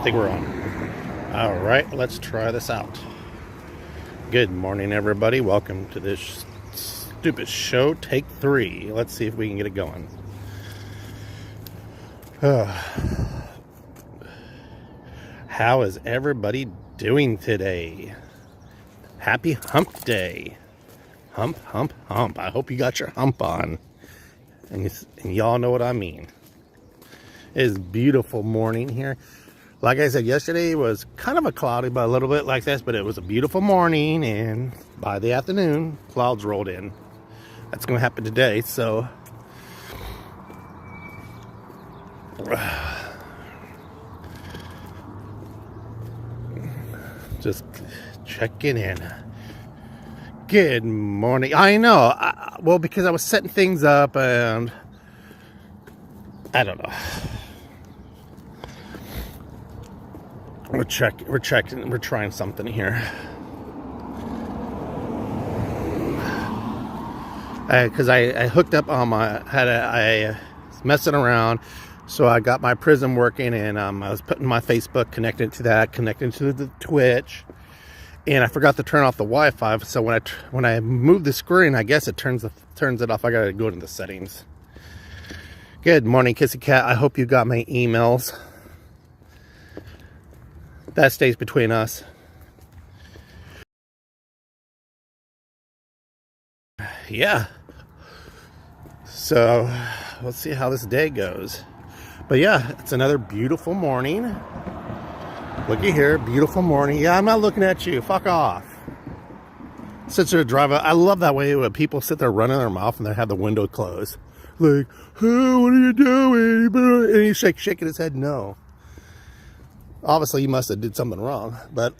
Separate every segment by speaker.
Speaker 1: think we're on. All right, let's try this out. Good morning, everybody. Welcome to this stupid show, take 3. Let's see if we can get it going. How is everybody doing today? Happy hump day. Hump, hump, hump. I hope you got your hump on. And y'all know what I mean. It is a beautiful morning here. Like I said, yesterday was kind of a cloudy, but a little bit like this, but it was a beautiful morning, and by the afternoon, clouds rolled in. That's going to happen today, so just checking in. Good morning. I know. Well, because I was setting things up, and I don't know. We're trying something here. Because I hooked up on I was messing around, so I got my Prism working, and I was putting my Facebook connected to that, connected to the Twitch, and I forgot to turn off the Wi-Fi. So when I move the screen, I guess it turns it off. I gotta go into the settings. Good morning, Kissy Cat. I hope you got my emails. That stays between us. Yeah. So, let's see how this day goes. But yeah, it's another beautiful morning. Looky here, beautiful morning. Yeah, I'm not looking at you. Fuck off. Sit there driving. I love that way when people sit there running their mouth and they have the window closed. Like, hey, what are you doing? And he's shaking his head no. Obviously, you must have did something wrong. But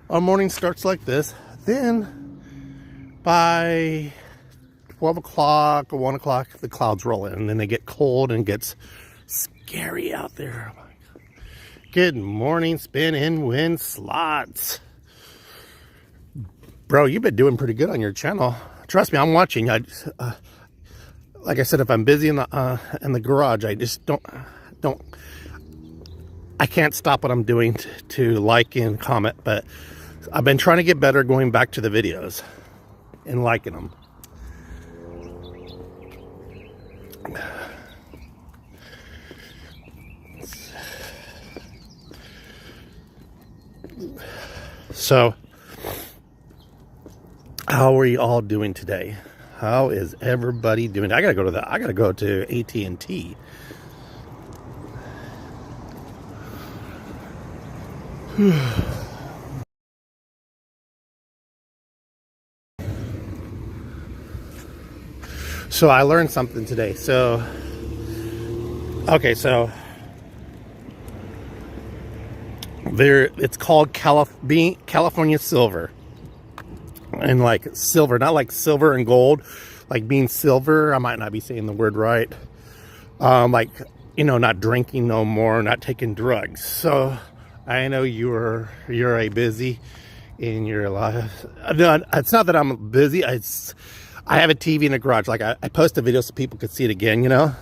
Speaker 1: our morning starts like this. Then, by 12 o'clock or 1 o'clock, the clouds roll in. And then they get cold and it gets scary out there. Oh my God. Good morning, spin and win slots. Bro, you've been doing pretty good on your channel. Trust me, I'm watching. Like I said, if I'm busy in the garage, I just don't. I can't stop what I'm doing to like and comment, but I've been trying to get better going back to the videos and liking them. So, how are you all doing today? How is everybody doing? I gotta go to AT&T. So I learned something today. So it's called California silver, and like silver, not like silver and gold, like being silver. I might not be saying the word right. Like, not drinking no more, not taking drugs. So I know you're a busy in your life. No, it's not that I'm busy. I have a TV in the garage. Like I post the video so people can see it again.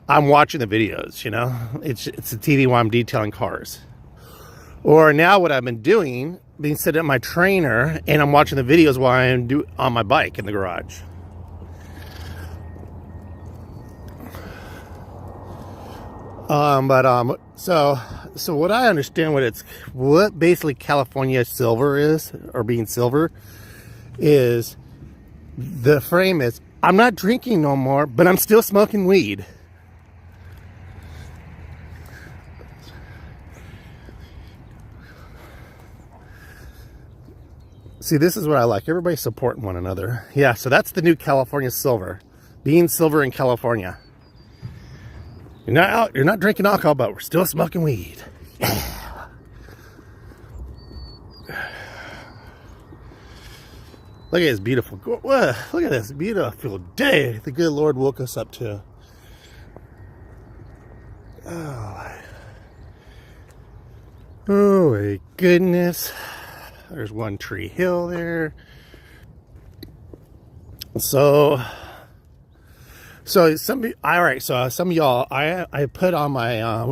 Speaker 1: I'm watching the videos. It's a TV while I'm detailing cars. Or now what I've been doing, being sitting at my trainer and I'm watching the videos while I'm on my bike in the garage. So what I understand what basically California silver is, or being silver, is the frame is, I'm not drinking no more, but I'm still smoking weed. See, this is what I like. Everybody supporting one another. Yeah, so that's the new California silver. Being silver in California. You're not drinking alcohol, but we're still smoking weed. Yeah. Look at this beautiful. Look at this beautiful day the good Lord woke us up to. Oh my goodness. There's One Tree Hill there. So some of y'all, I put on my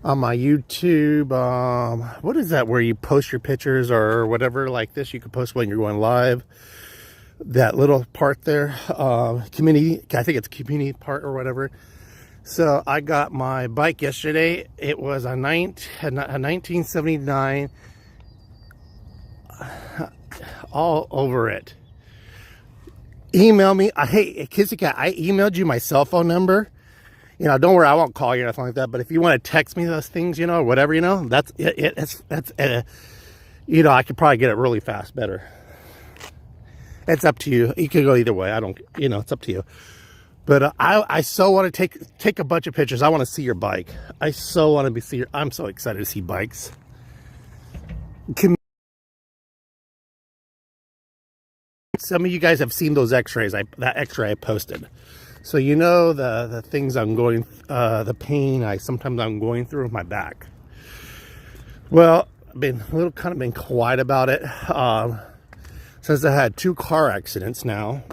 Speaker 1: on my YouTube. What is that where you post your pictures or whatever like this? You can post when you're going live. That little part there, community, I think it's community part or whatever. So I got my bike yesterday. It was a 1979, all over it. Email me. Hey, Kissy Cat, I emailed you my cell phone number. You know, don't worry, I won't call you or nothing like that. But if you want to text me those things, you know, or whatever, you know, that's you know, I could probably get it really fast, better. It's up to you. You can go either way. I don't, you know, it's up to you. But I so want to take a bunch of pictures. I want to see your bike. I so want to see your. I'm so excited to see bikes. Some of you guys have seen those X-rays. That X-ray I posted, so you know the things I'm going, the pain I'm going through with my back. Well, I've been kind of been quiet about it since I had 2 car accidents now.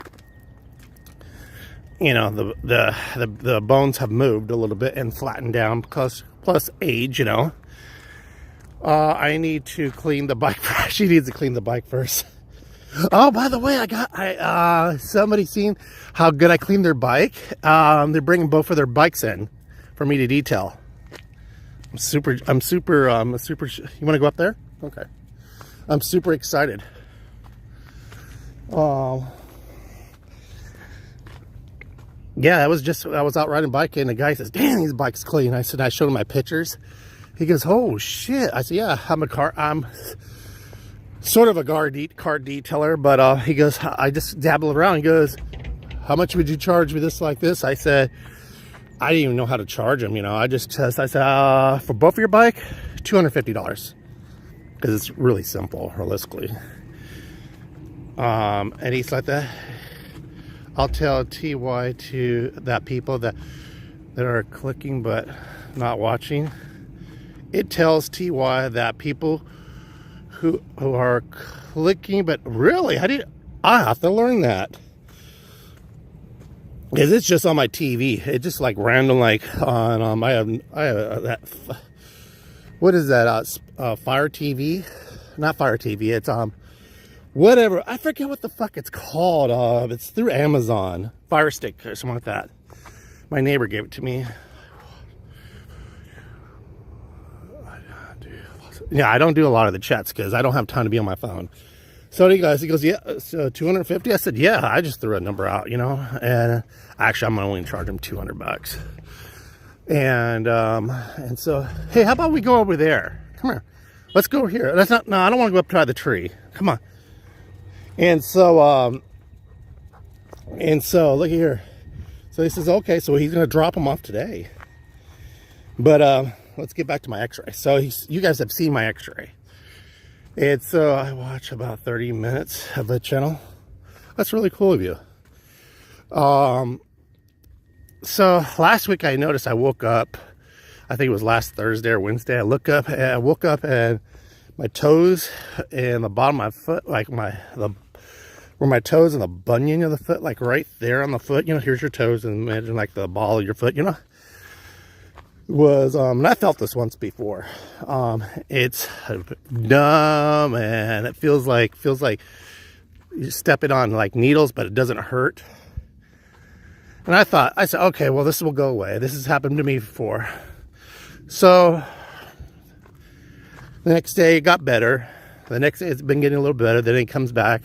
Speaker 1: You know, the bones have moved a little bit and flattened down because plus age, you know. I need to clean the bike. She needs to clean the bike first. Oh, by the way, somebody seen how good I cleaned their bike. They're bringing both of their bikes in for me to detail. I'm super, you want to go up there? Okay. I'm super excited. Yeah, I was out riding bike and the guy says, "Damn, his bike's clean." I showed him my pictures. He goes, "Oh shit." I said, "Yeah, I'm sort of a car detailer, but he goes, I just dabble around." He goes, "How much would you charge me this like this?" I said, I didn't even know how to charge him, you know. I said, for both of your bike, $250. Because it's really simple, realistically. And he's like that. I'll tell TY to that people that are clicking but not watching. It tells TY that people who are clicking but really, I have to learn that. Because it's just on my TV. It's just like random, like on I have that. What is that? Fire TV? Not Fire TV. It's whatever. I forget what the fuck it's called. It's through Amazon. Fire Stick or something like that. My neighbor gave it to me. Yeah, I don't do a lot of the chats because I don't have time to be on my phone. So he goes, "Yeah, so 250." I said, "Yeah." I just threw a number out, you know. And actually, I'm only charge him $200. And so, hey, how about we go over there? Come here. Let's go here. No, I don't want to go up try the tree. Come on. And so look here. So he says, okay, so he's gonna drop him off today. But let's get back to my X-ray. So you guys have seen my X-ray. It's I watch about 30 minutes of the channel. That's really cool of you. So last week I noticed I woke up, I think it was last Thursday or Wednesday. I woke up and my toes and the bottom of my foot, like where my toes and the bunion of the foot, like right there on the foot, you know, here's your toes and imagine like the ball of your foot, you know, was, and I felt this once before. It's numb and it feels like you're stepping on like needles, but it doesn't hurt. And I said, okay, well, this will go away. This has happened to me before. So the next day it got better. The next day it's been getting a little better. Then it comes back.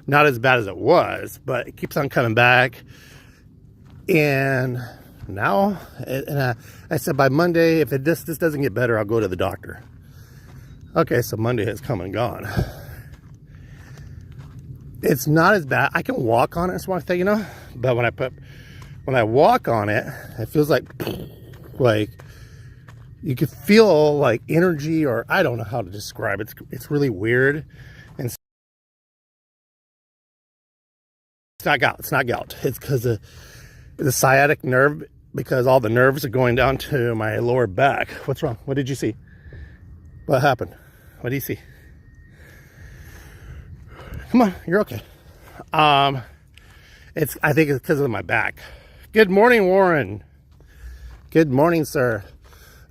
Speaker 1: Not as bad as it was, but it keeps on coming back. And now, I said by Monday, if this doesn't get better, I'll go to the doctor. Okay, so Monday has come and gone. It's not as bad. I can walk on it, it's one thing, you know. But when I walk on it, it feels like you could feel like energy, or I don't know how to describe it. It's really weird. And it's not gout. It's not gout. It's because of the sciatic nerve, because all the nerves are going down to my lower back. What's wrong? What did you see? What happened? What do you see? Come on, you're okay. I think it's because of my back. Good morning, Warren. Good morning, sir.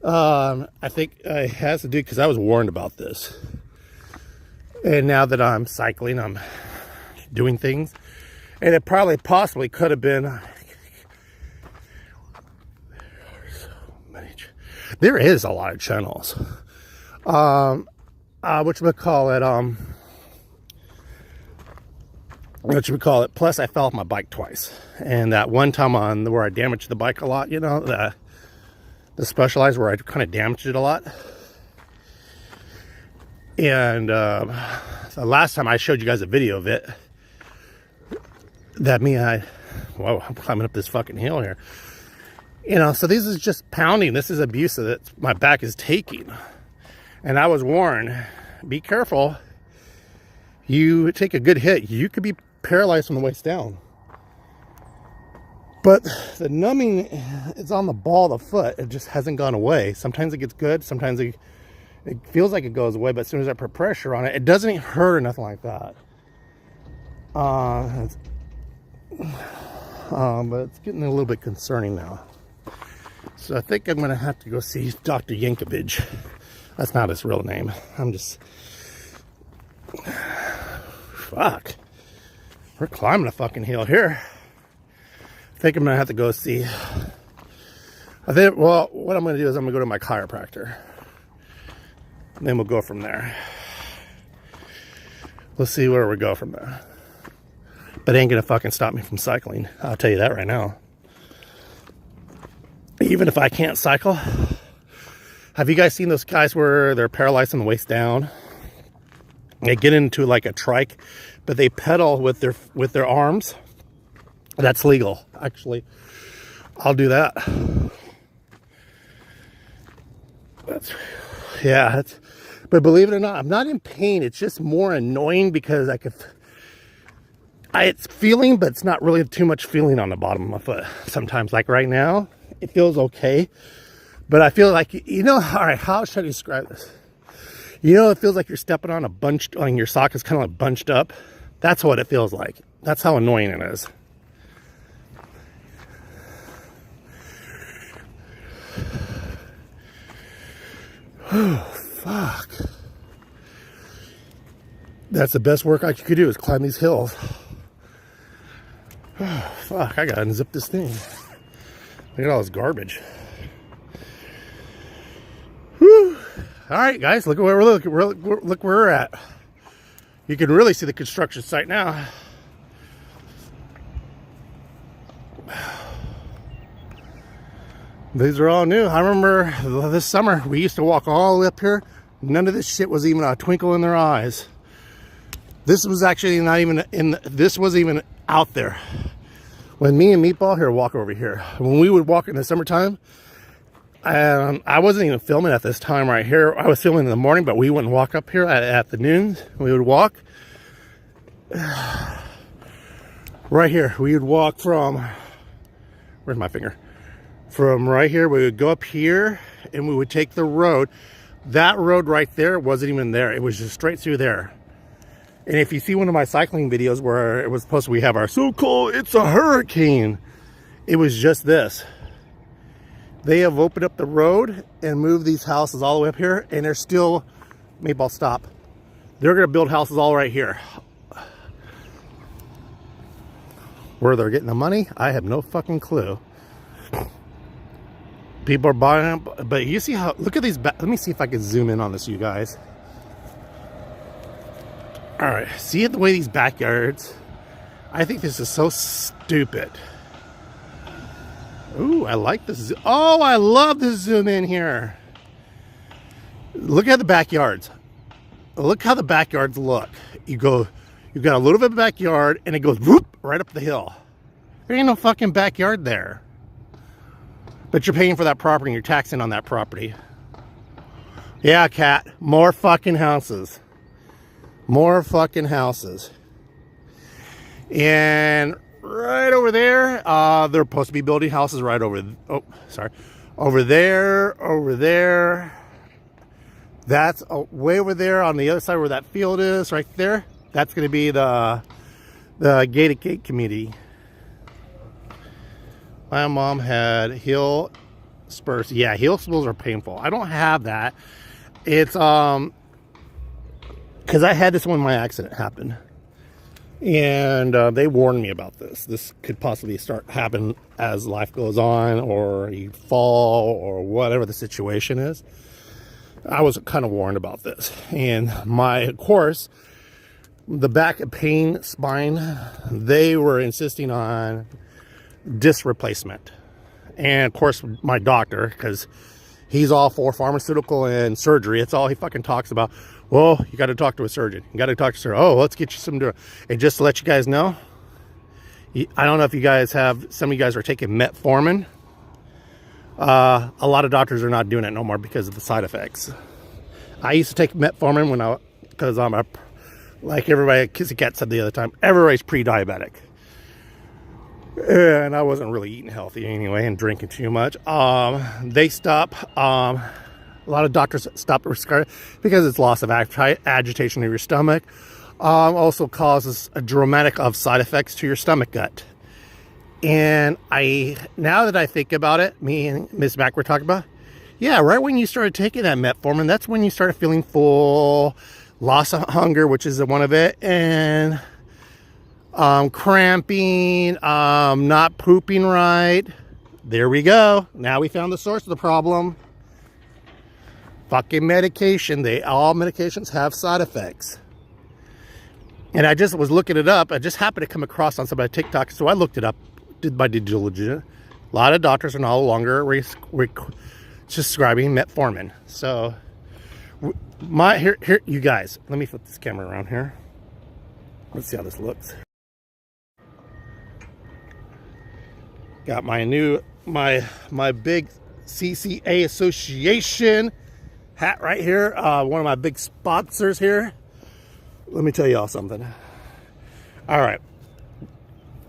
Speaker 1: I think it has to do because I was warned about this. And now that I'm cycling, I'm doing things. And it probably possibly could have been. There is a lot of channels. Plus, I fell off my bike twice. And that one time where I damaged the bike a lot, you know, the Specialized, where I kind of damaged it a lot. And the last time I showed you guys a video of it, whoa, I'm climbing up this fucking hill here. You know, so this is just pounding. This is abuse that my back is taking. And I was warned, be careful. You take a good hit, you could be paralyzed from the waist down. But the numbing is on the ball of the foot. It just hasn't gone away. Sometimes it gets good. Sometimes it feels like it goes away. But as soon as I put pressure on it, it doesn't hurt or nothing like that. But it's getting a little bit concerning now. So I think I'm going to have to go see Dr. Yankovic. That's not his real name. I'm just... Fuck. We're climbing a fucking hill here. I think I'm going to have to go see... well, what I'm going to do is I'm going to go to my chiropractor. And then we'll go from there. We'll see where we go from there. But it ain't going to fucking stop me from cycling. I'll tell you that right now. Even if I can't cycle. Have you guys seen those guys where they're paralyzed from the waist down? They get into like a trike, but they pedal with their arms. That's legal, actually. I'll do that. But believe it or not, I'm not in pain. It's just more annoying because it's feeling, but it's not really too much feeling on the bottom of my foot. Sometimes, like right now, it feels okay. But I feel like, you know, all right, how should I describe this? You know, it feels like you're stepping on your sock is kind of like bunched up. That's what it feels like. That's how annoying it is. Oh, fuck. That's the best work I could do is climb these hills. Oh, fuck, I gotta unzip this thing. Look at all this garbage. Whew. All right, guys, look at where look where we're at. You can really see the construction site now. These are all new. I remember this summer we used to walk all the way up here. None of this shit was even a twinkle in their eyes. This was actually not even this wasn't even out there. When me and Meatball here walk over here, when we would walk in the summertime, I wasn't even filming at this time right here. I was filming in the morning, but we wouldn't walk up here at afternoon. We would walk right here. We would walk from, where's my finger? From right here, we would go up here and we would take the road. That road right there wasn't even there. It was just straight through there. And if you see one of my cycling videos where it was supposed to, we have our so-called, it's a hurricane. It was just this. They have opened up the road and moved these houses all the way up here, and they're still, maybe I'll stop. They're gonna build houses all right here. Where they're getting the money, I have no fucking clue. People are buying them, but you see how, look at these, let me see if I can zoom in on this, you guys. All right, see the way these backyards, I think this is so stupid. Ooh, I like this. Oh, I love this zoom in here. Look at the backyards. Look how the backyards look. You've got a little bit of backyard and it goes whoop right up the hill. There ain't no fucking backyard there. But you're paying for that property and you're taxing on that property. Yeah, cat, more fucking houses. More fucking houses. And right over there, they're supposed to be building houses right over, over there. That's way over there on the other side where that field is, right there. That's going to be the gated gate community. My mom had Hill spurs. Yeah, heel spills are painful. I don't have that. It's because I had this when my accident happened, and they warned me about this. This could possibly start happening as life goes on, or you fall, or whatever the situation is. I was kind of warned about this, and of course, the back pain, spine, they were insisting on disc replacement. And of course, my doctor, because he's all for pharmaceutical and surgery, it's all he fucking talks about. Well, you got to talk to a surgeon. You got to talk to a surgeon. Oh, let's get you some. And just to let you guys know, I don't know if you guys have, some of you guys are taking metformin. A lot of doctors are not doing it no more because of the side effects. I used to take metformin because I'm like everybody, Kissy Cat said the other time, everybody's pre-diabetic. And I wasn't really eating healthy anyway and drinking too much. They stop. A lot of doctors stop prescribing because it's loss of agitation of your stomach. Also causes a dramatic of side effects to your stomach gut. And now that I think about it, me and Miss Mac were talking about, yeah, right when you started taking that metformin, that's when you started feeling full, loss of hunger, which is one of it, and cramping, not pooping right. There we go. Now we found the source of the problem. Fucking medication. All medications have side effects. And I just was looking it up. I just happened to come across on somebody's TikTok, so I looked it up, did my due diligence. A lot of doctors are no longer prescribing metformin. So, here, you guys, let me flip this camera around here. Let's see how this looks. Got my new, my big CCA Association hat right here. One of my big sponsors here. Let me tell you all something. All right.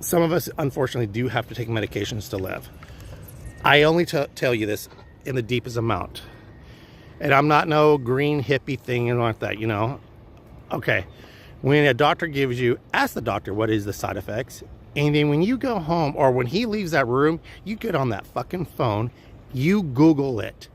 Speaker 1: Some of us, unfortunately, do have to take medications to live. I only tell you this in the deepest amount. And I'm not no green hippie thing and like that, you know. Okay. When a doctor gives you, ask the doctor what is the side effects. And then when you go home or when he leaves that room, you get on that fucking phone, you Google it.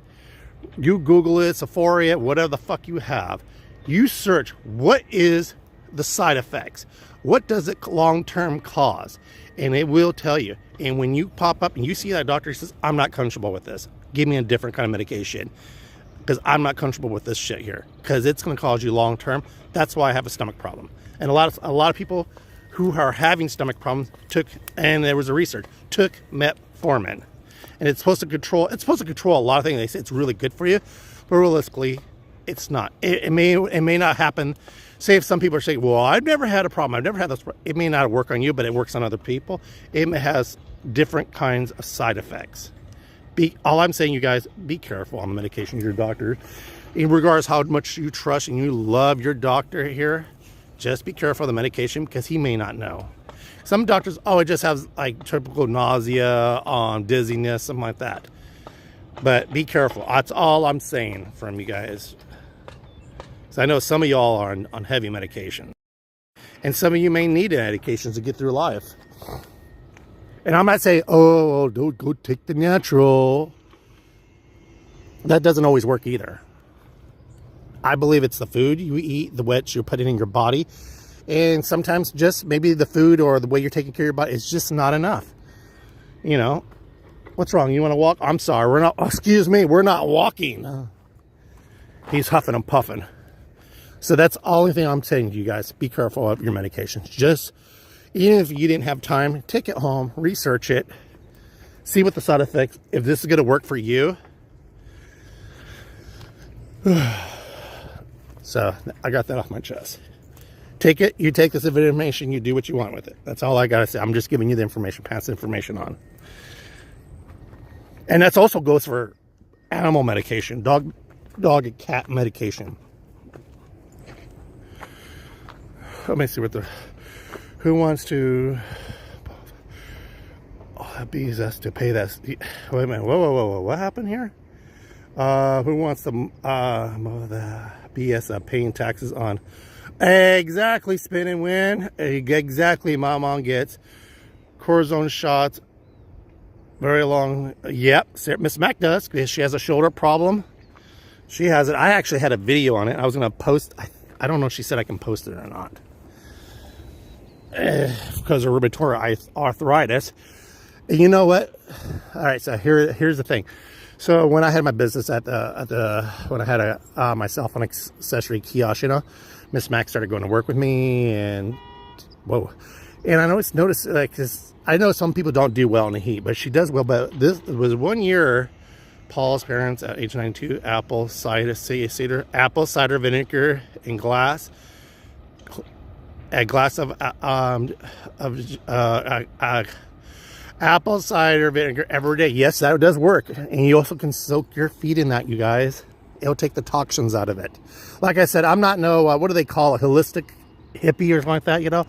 Speaker 1: You Google it, Sephora, whatever the fuck you have. You search what is the side effects. What does it long-term cause? And it will tell you. And when you pop up and you see that doctor says, I'm not comfortable with this. Give me a different kind of medication. Because I'm not comfortable with this shit here. Because it's going to cause you long-term. That's why I have a stomach problem. And a lot of people who are having stomach problems and there was a research, took metformin. And it's supposed to control a lot of things. They say it's really good for you. But realistically, it's not. It may not happen. Say if some people are saying, well, I've never had a problem. I've never had this. It may not work on you, but it works on other people. It has different kinds of side effects. All I'm saying, you guys, be careful on the medication of your doctor. In regards how much you trust and you love your doctor here, just be careful of the medication because he may not know. Some doctors, it just has like typical nausea, dizziness, something like that. But be careful. That's all I'm saying from you guys. So I know some of y'all are on heavy medication. And some of you may need medications to get through life. And I'm not saying, don't go take the natural. That doesn't always work either. I believe it's the food you eat, the what you're putting in your body. And sometimes just maybe the food or the way you're taking care of your body is just not enough. You know, what's wrong? You want to walk? I'm sorry, we're not walking. He's huffing and puffing. So that's the only thing I'm saying to you guys. Be careful of your medications. Just, even if you didn't have time, take it home, research it, see what the side effects, if this is going to work for you. So I got that off my chest. Take it, you take this information, you do what you want with it. That's all I got to say. I'm just giving you the information, pass the information on. And that also goes for animal medication, dog and cat medication. Let me see who wants to abuse us to pay that. Wait a minute, whoa, what happened here? Who wants the BS paying taxes on? Exactly, spin and win. Exactly, my mom gets cortisone shots Very long. Yep, Miss Mac does, because she has a shoulder problem. She has it. I actually had a video on it. I was going to post. I don't know if she said I can post it or not. Because of rheumatoid arthritis. And you know what? All right, so here's the thing. So when I had my business when I had my cell phone accessory kiosk, you know, Miss Mac started going to work with me, and whoa. And I noticed like, 'cause I know some people don't do well in the heat, but she does well. But this was 1 year. Paul's parents at age 92, apple cider vinegar in glass. A glass of apple cider vinegar every day. Yes, that does work. And you also can soak your feet in that, you guys. It'll take the toxins out of it. Like I said, I'm not what do they call it? Holistic hippie or something like that, you know?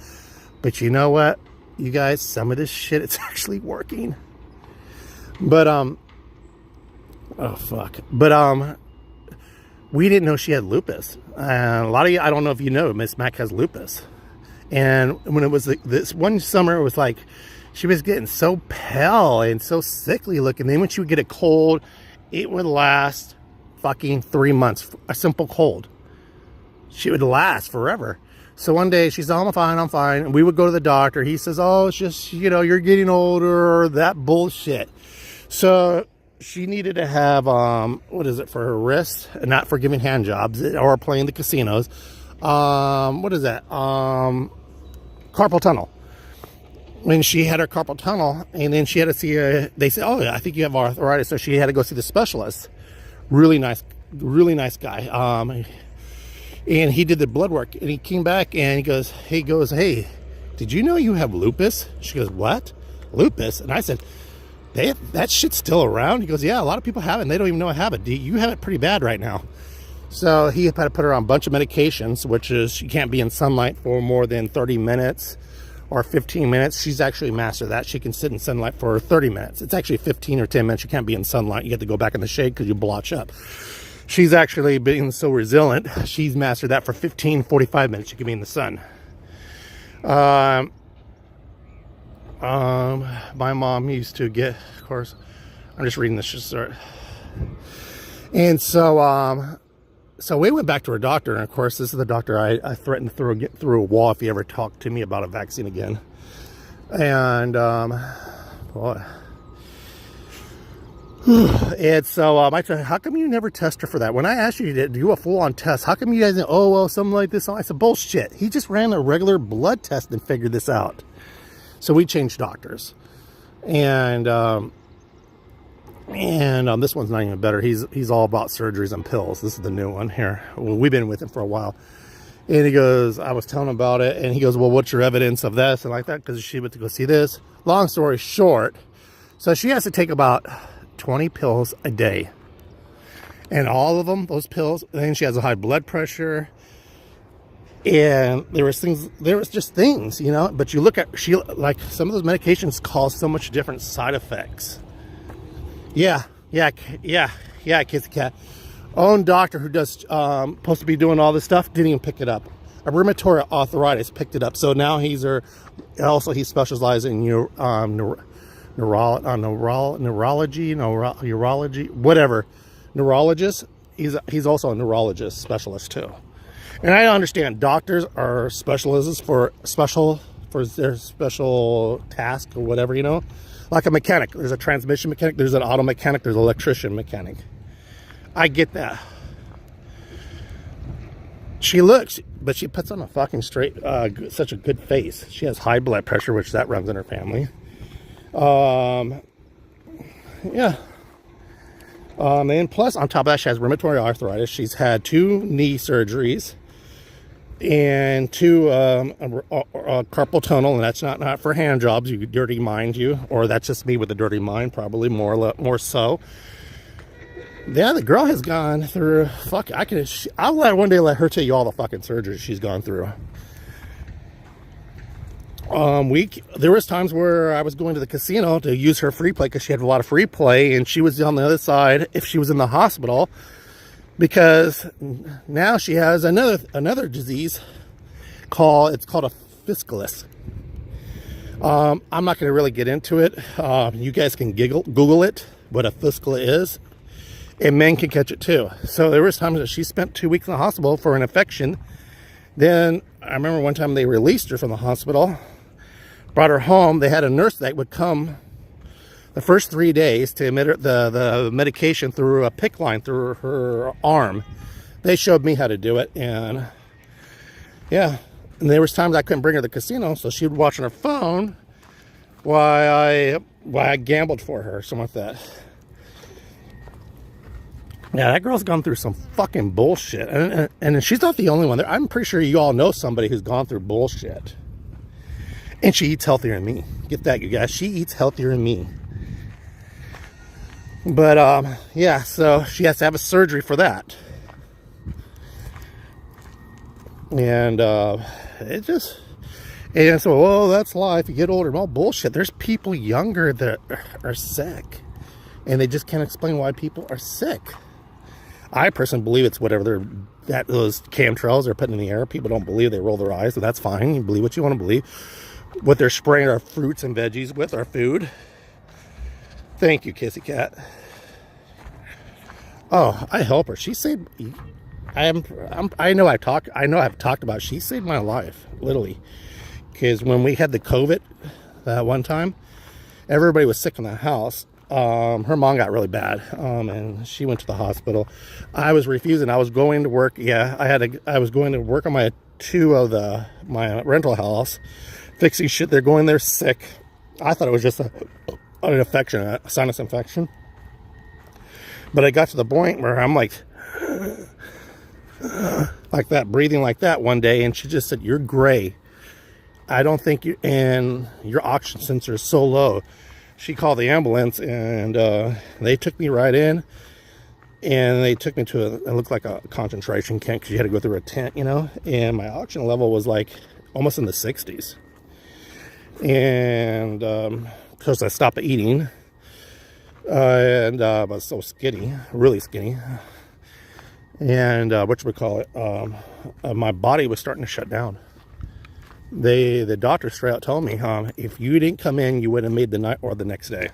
Speaker 1: But you know what? You guys, some of this shit, it's actually working. But, oh, fuck. But, we didn't know she had lupus. A lot of you, I don't know if you know, Miss Mac has lupus. And when it was this one summer, it was like she was getting so pale and so sickly looking. Then when she would get a cold, it would last fucking 3 months. A simple cold. She would last forever. So one day she said, oh, I'm fine, I'm fine. And we would go to the doctor. He says, oh, it's just, you know, you're getting older, that bullshit. So she needed to have, what is it, for her wrist, and not for giving hand jobs or playing the casinos. What is that? Carpal tunnel. When she had her carpal tunnel, and then she had to see they said, oh, yeah, I think you have arthritis. So she had to go see the specialist. Really nice guy. And he did the blood work, and he came back and he goes, hey, did you know you have lupus? She goes, what? Lupus? And I said, that shit's still around? He goes, yeah, a lot of people have it, and they don't even know I have it. You have it pretty bad right now. So he had to put her on a bunch of medications, which is you can't be in sunlight for more than 30 minutes or 15 minutes. She's actually mastered that. She can sit in sunlight for 30 minutes. It's actually 15 or 10 minutes. You can't be in sunlight. You have to go back in the shade because you blotch up. She's actually being so resilient. She's mastered that for 15, 45 minutes. She can be in the sun. My mom used to get, of course, I'm just reading this. Just and so we went back to her doctor, and of course, this is the doctor I threatened to get through a wall if he ever talked to me about a vaccine again. And boy. And so I said, how come you never test her for that? When I asked you to do a full-on test, how come you guys, oh, well, something like this? I said, bullshit. He just ran a regular blood test and figured this out. So we changed doctors. And this one's not even better. He's all about surgeries and pills. This is the new one here. Well, we've been with him for a while. And he goes, I was telling him about it, and he goes, well, what's your evidence of this? And like that, because she went to go see this. Long story short, so she has to take about 20 pills a day. And all of them, those pills, and then she has a high blood pressure. And there was just things, you know, but you look at, like some of those medications cause so much different side effects. Yeah, Kissy Cat. Own doctor who does, supposed to be doing all this stuff, didn't even pick it up. A rheumatoid arthritis picked it up. So now he specializes in neurology, whatever. Neurologist. He's also a neurologist specialist too. And I understand doctors are specialists for their special task or whatever, you know. Like a mechanic. There's a transmission mechanic, there's an auto mechanic, there's an electrician mechanic. I get that. She looks, but she puts on a fucking straight, such a good face. She has high blood pressure, which that runs in her family. Yeah. And plus, on top of that, she has rheumatoid arthritis. She's had 2 knee surgeries and 2 carpal tunnel, and that's not for hand jobs, you dirty mind you, or that's just me with a dirty mind, probably more so. Yeah, the girl has gone through, I'll one day let her tell you all the fucking surgeries she's gone through. There was times where I was going to the casino to use her free play because she had a lot of free play, and she was on the other side if she was in the hospital, because now she has another disease called a fiscus. I'm not going to really get into it. You guys can Google it, what a fistula is. And men can catch it too. So there was times that she spent 2 weeks in the hospital for an infection. Then I remember one time they released her from the hospital, brought her home. They had a nurse that would come the first 3 days to admit the medication through a PICC line through her arm. They showed me how to do it, and yeah. And there was times I couldn't bring her to the casino, so she would watch on her phone while I gambled for her, something like that. Yeah, that girl's gone through some fucking bullshit. And she's not the only one. I'm pretty sure you all know somebody who's gone through bullshit. And she eats healthier than me. Get that, you guys. She eats healthier than me. But, yeah, so she has to have a surgery for that. And, and so, well, that's life. You get older. Well, bullshit. There's people younger that are sick. And they just can't explain why people are sick. I personally believe it's whatever those chemtrails they're putting in the air. People don't believe, they roll their eyes, so that's fine. You believe what you want to believe. What they're spraying our fruits and veggies with, our food. Thank you, Kissy Cat. Oh, I help her. She saved. I know I've talked about. She saved my life, literally. Because when we had the COVID that one time, everybody was sick in the house. Her mom got really bad, and she went to the hospital. I was refusing. I was going to work. Yeah, I was going to work on my my rental house, fixing shit. They're going there sick. I thought it was just an infection, a sinus infection. But I got to the point where I'm like that, breathing like that one day, and she just said, "You're gray. I don't think you, and your oxygen sensor is so low." She called the ambulance, and they took me right in, and they took me to it looked like a concentration camp, because you had to go through a tent, you know, and my oxygen level was like almost in the 60s. And because I stopped eating, and I was so skinny, really skinny, and my body was starting to shut down. The doctor straight out told me, if you didn't come in, you would have made the night or the next day.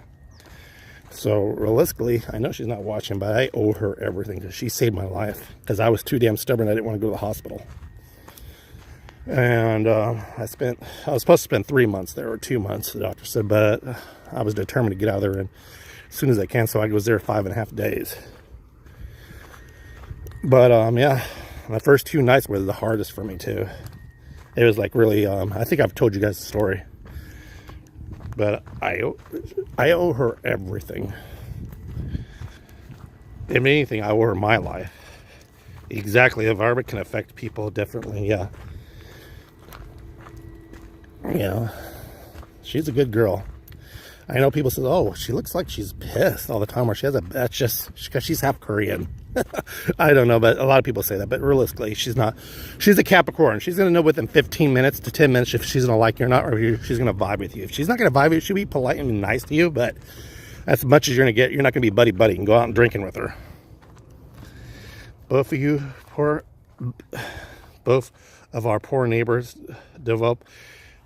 Speaker 1: So realistically, I know she's not watching, but I owe her everything, because she saved my life. Because I was too damn stubborn. I didn't want to go to the hospital. And I was supposed to spend 3 months there, or 2 months, the doctor said, but I was determined to get out of there as soon as I can. So I was there 5.5 days. But yeah, the first 2 nights were the hardest for me too. It was like really, I think I've told you guys the story, but I owe her everything. If anything, I owe her my life. Exactly, the environment can affect people differently, yeah. You know, she's a good girl. I know people say, oh, she looks like she's pissed all the time, or that's just because she's half Korean. I don't know, but a lot of people say that. But realistically, she's not. She's a Capricorn. She's going to know within 15 minutes to 10 minutes if she's going to like you or not, or if she's going to vibe with you. If she's not going to vibe with you, she'll be polite and nice to you, but that's as much as you're going to get. You're not going to be buddy-buddy and go out and drinking with her. Both of our poor neighbors developed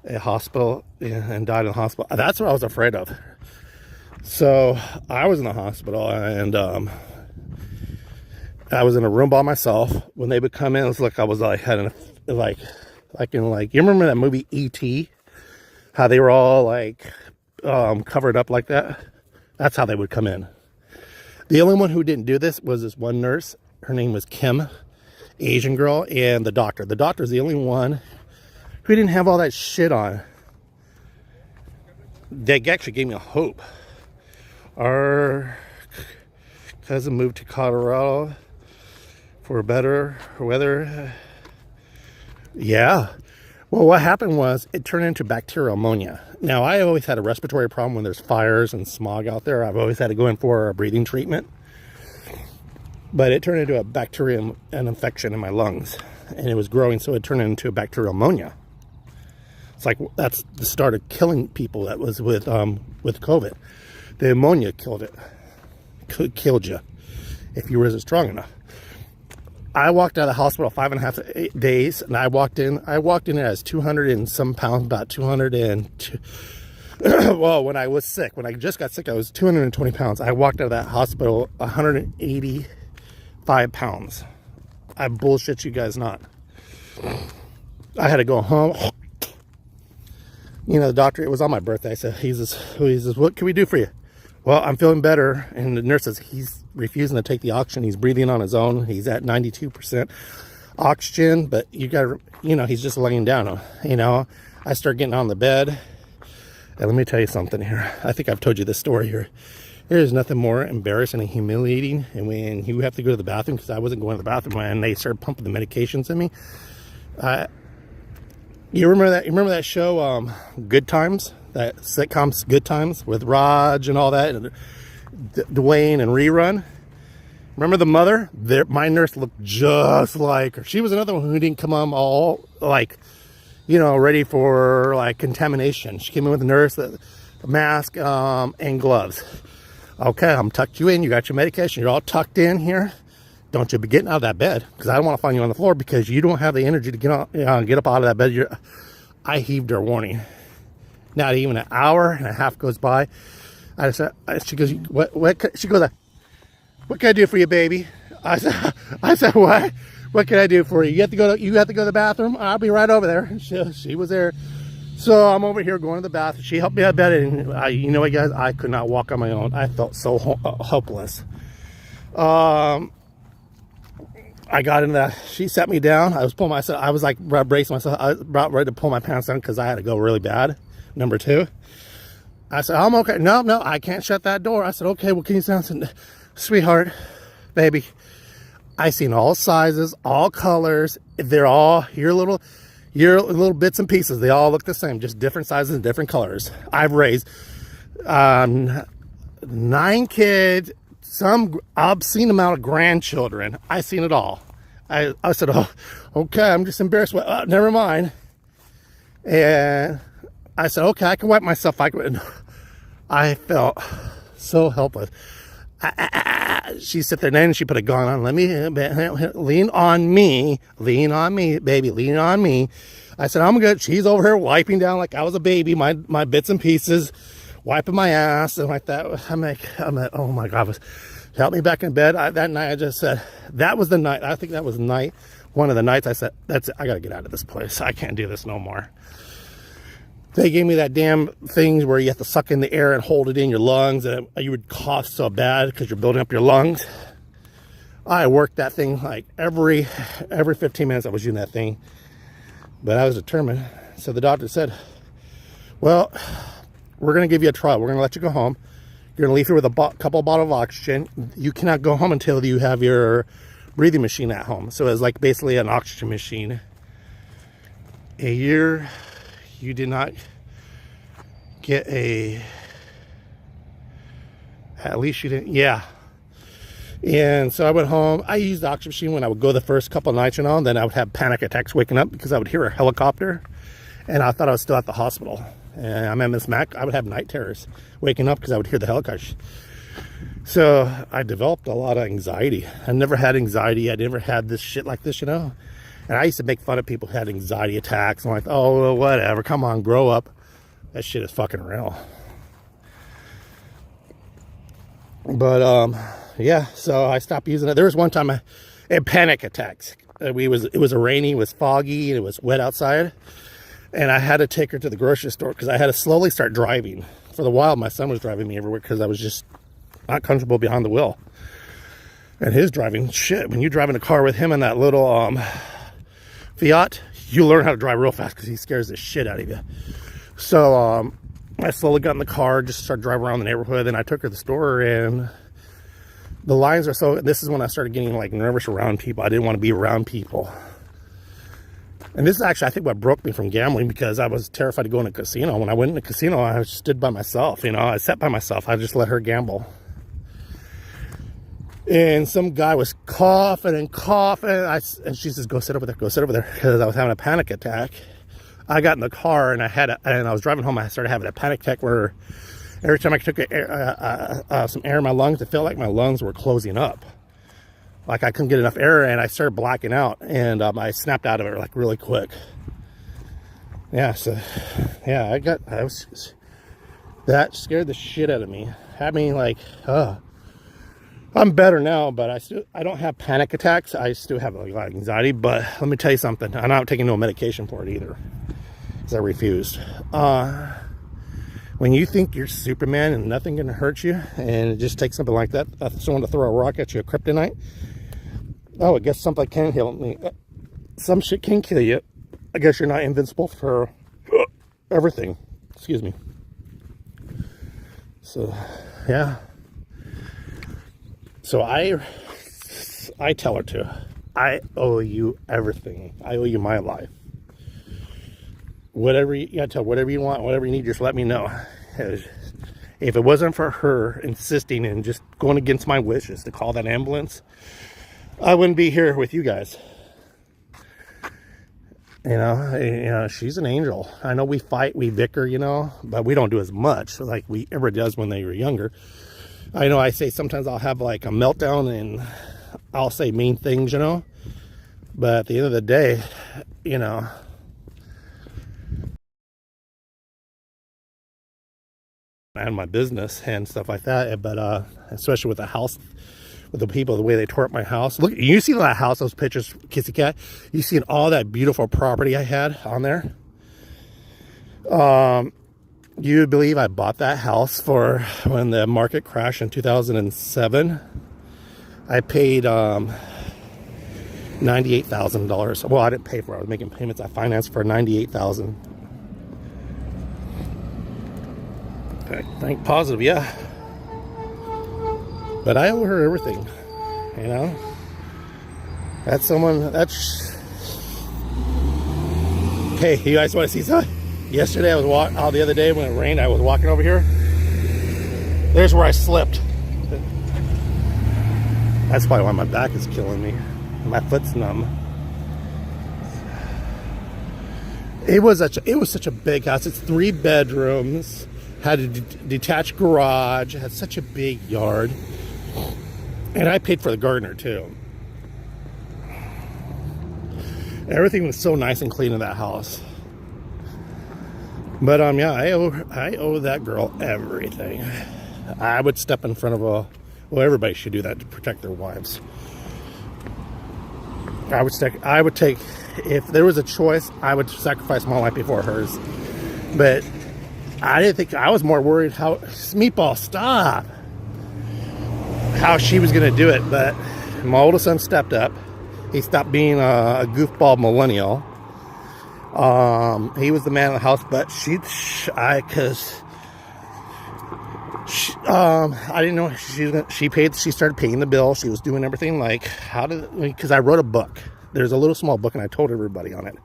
Speaker 1: a hospital and died in the hospital. That's what I was afraid of. So I was in the hospital, and I was in a room by myself. When they would come in, it was like I was like you remember that movie E.T.? How they were all like covered up like that? That's how they would come in. The only one who didn't do this was this one nurse. Her name was Kim, Asian girl, and the doctor. The doctor's the only one who didn't have all that shit on. They actually gave me a hope. Our cousin moved to Colorado for better weather. Yeah. Well, what happened was it turned into bacterial pneumonia. Now, I always had a respiratory problem when there's fires and smog out there. I've always had to go in for a breathing treatment. But it turned into a bacterium, an infection in my lungs. And it was growing, so it turned into a bacterial pneumonia. It's like, that's the start of killing people that was with COVID. The pneumonia killed you if you wasn't strong enough. I walked out of the hospital 5.5 days, and I walked in as 200 and some pounds, about 202. Well, when I was sick, when I just got sick, I was 220 pounds. I walked out of that hospital 185 pounds. I bullshit you guys not. I had to go home. You know, the doctor, it was on my birthday. I said, he says, what can we do for you? Well, I'm feeling better. And the nurse says, he's refusing to take the oxygen. He's breathing on his own. He's at 92% oxygen, but you got, you know, he's just laying down. You know, I start getting on the bed. And let me tell you something here. I think I've told you this story here. There's nothing more embarrassing and humiliating. And when you have to go to the bathroom, because I wasn't going to the bathroom, and they started pumping the medications in me. You remember that? You remember that show, Good Times? That sitcom, Good Times, with Raj and all that, and Dwayne and Rerun. Remember the mother? My nurse looked just like her. She was another one who didn't come on all like, you know, ready for like contamination. She came in with a nurse, a mask, and gloves. Okay, I'm tucked you in. You got your medication. You're all tucked in here. Don't you be getting out of that bed, because I don't want to find you on the floor because you don't have the energy to get up out of that bed. I heaved her warning. Not even an hour and a half goes by. She goes, what? She goes, what can I do for you, baby? I said, what? What can I do for you? You have to go to the bathroom? I'll be right over there. She was there. So I'm over here going to the bathroom. She helped me out of bed, and you know what, guys? I could not walk on my own. I felt so hopeless. I got into that. She set me down. I was pulling myself. I was like bracing myself. I was about ready to pull my pants down because I had to go really bad. Number 2. I said, I'm okay. No, I can't shut that door. I said, okay, well, can you sound some, sweetheart, baby, I seen all sizes, all colors. They're all your little bits and pieces. They all look the same, just different sizes and different colors. I've raised 9 kids, some obscene amount of grandchildren. I seen it all. I said, oh, okay, I'm just embarrassed. Well, never mind. And I said, okay, I can wipe myself. I felt so helpless. She sat there and she put a gun on. Let me lean on me, baby, lean on me. I said, I'm good. She's over here wiping down like I was a baby, my bits and pieces, wiping my ass and like that. I'm like, oh my God, help me back in bed. That night I just said, that was the night. I think that was one of the nights I said, that's it. I got to get out of this place. I can't do this no more. They gave me that damn thing where you have to suck in the air and hold it in your lungs, and you would cough so bad because you're building up your lungs. I worked that thing like every 15 minutes I was using that thing, but I was determined. So the doctor said, well, we're going to give you a trial. We're going to let you go home. You're going to leave here with a couple bottles of oxygen. You cannot go home until you have your breathing machine at home. So it's like basically an oxygen machine. A year. You did not get at least you didn't, yeah. And so I went home. I used the oxygen machine when I would go the first couple of nights, you know, and then I would have panic attacks waking up because I would hear a helicopter and I thought I was still at the hospital. And I'm at Miss Mac. I would have night terrors waking up because I would hear the helicopter. So I developed a lot of anxiety. I never had anxiety. I never had this shit like this, you know. And I used to make fun of people who had anxiety attacks. I'm like, oh, well, whatever. Come on, grow up. That shit is fucking real. But, yeah, so I stopped using it. There was one time I had panic attacks. It was rainy, it was foggy, and it was wet outside. And I had to take her to the grocery store because I had to slowly start driving. For the while, my son was driving me everywhere because I was just not comfortable behind the wheel. And his driving, shit, when you drive in a car with him in that little, Fiat, you learn how to drive real fast because he scares the shit out of you. So I slowly got in the car, just started driving around the neighborhood. Then I took her to the store, and the lines are so. This is when I started getting like nervous around people. I didn't want to be around people. And this is actually, I think, what broke me from gambling because I was terrified to go in a casino. When I went in a casino, I stood by myself. You know, I sat by myself. I just let her gamble. And some guy was coughing and coughing. And she says, go sit over there, because I was having a panic attack. I got in the car and I was driving home. I started having a panic attack where every time I took some air in my lungs, it felt like my lungs were closing up. Like I couldn't get enough air, and I started blacking out, and I snapped out of it like really quick. Yeah, so yeah, that scared the shit out of me. Had me like, I'm better now, but I don't have panic attacks. I still have a lot of anxiety, but let me tell you something. I'm not taking no medication for it either, because I refused. When you think you're Superman and nothing can hurt you, and it just takes something like that, someone to throw a rock at you, a kryptonite. Oh, I guess something can kill me. Some shit can kill you. I guess you're not invincible for everything. Excuse me. So, yeah. So I tell her to. I owe you everything. I owe you my life. Whatever you gotta tell, whatever you want, whatever you need, just let me know. If it wasn't for her insisting and just going against my wishes to call that ambulance, I wouldn't be here with you guys. You know, she's an angel. I know we fight, we bicker, you know, but we don't do as much like we ever does when they were younger. I know I say sometimes I'll have like a meltdown and I'll say mean things, you know, but at the end of the day, you know, and my business and stuff like that, but especially with the house, with the people, the way they tore up my house. Look, you see that house, those pictures, Kissy Cat, you seen all that beautiful property I had on there. You believe I bought that house for when the market crashed in 2007? I paid $98,000. Well, I didn't pay for it. I was making payments. I financed for $98,000. Think positive, yeah. But I owe her everything, you know. That's someone. That's. Hey, you guys want to see something? Yesterday, I was the other day when it rained, I was walking over here. There's where I slipped. That's probably why my back is killing me. My foot's numb. It was such a big house. It's 3 bedrooms. Had a detached garage. Had such a big yard. And I paid for the gardener too. Everything was so nice and clean in that house. But yeah, I owe that girl everything. I would step in front of well, everybody should do that to protect their wives. I would take, if there was a choice, I would sacrifice my life before hers. But I didn't think, I was more worried how, Meatball, stop, how she was going to do it. But my oldest son stepped up. He stopped being a goofball millennial. He was the man of the house, but I didn't know she started paying the bill. She was doing everything like, because I wrote a book. There's a little small book and I told everybody on it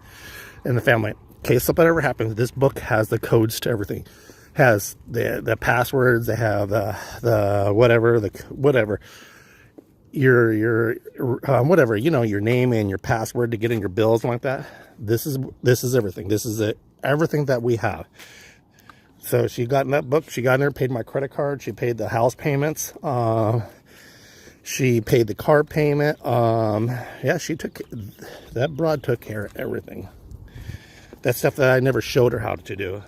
Speaker 1: in the family. In case something ever happens, this book has the codes to everything. Has the passwords, they have the whatever. Your whatever, you know, your name and your password to get in your bills and like that. This is everything. This is everything that we have. So she got in that book. She got in there, paid my credit card. She paid the house payments. She paid the car payment. Yeah, that broad took care of everything. That's stuff that I never showed her how to do.